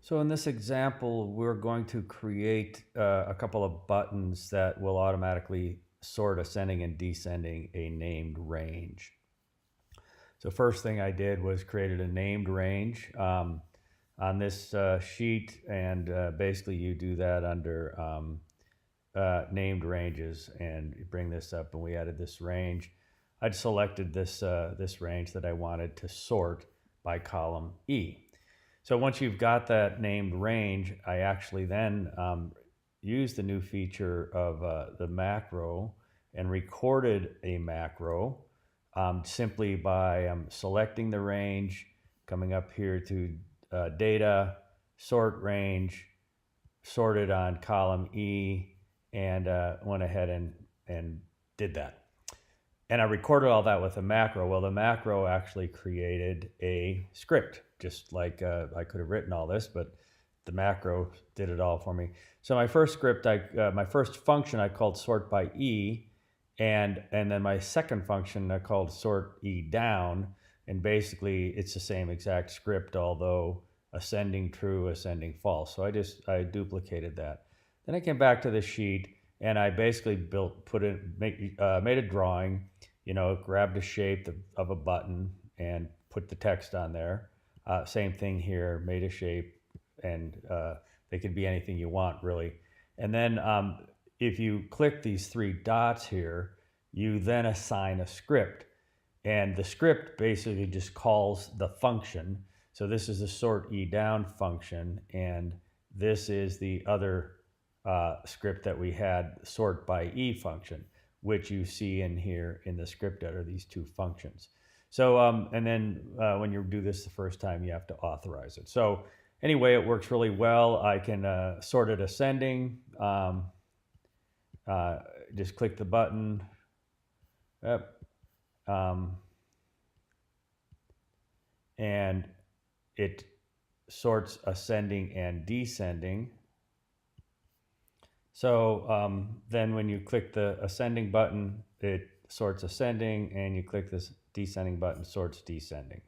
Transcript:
So in this example, we're going to create a couple of buttons that will automatically sort ascending and descending a named range. So first thing I did was created a named range on this sheet, and basically you do that under named ranges, and you bring this up, and we added this range. I'd selected this range that I wanted to sort by column E. So once you've got that named range, I actually then used the new feature of the macro and recorded a macro simply by selecting the range, coming up here to data, sort range, sorted on column E, and went ahead and did that. And I recorded all that with a macro. Well, the macro actually created a script, just like I could have written all this, but the macro did it all for me. So my first script, my first function I called sort by E, and then my second function I called sort E down, and basically it's the same exact script, although ascending true, ascending false. So I duplicated that. Then I came back to the sheet, and I basically made a drawing, grabbed a shape of a button and put the text on there. Same thing here, made a shape, and they could be anything you want, really. And then if you click these three dots here, you then assign a script. And the script basically just calls the function. So this is the sort E down function, and this is the other script that we had, sort by E function, which you see in here in the script editor, these two functions. So, and then when you do this the first time, you have to authorize it. So anyway, it works really well. I can sort it ascending. Just click the button. Yep. And it sorts ascending and descending. So then when you click the ascending button, it sorts ascending, and you click this descending button, sorts descending.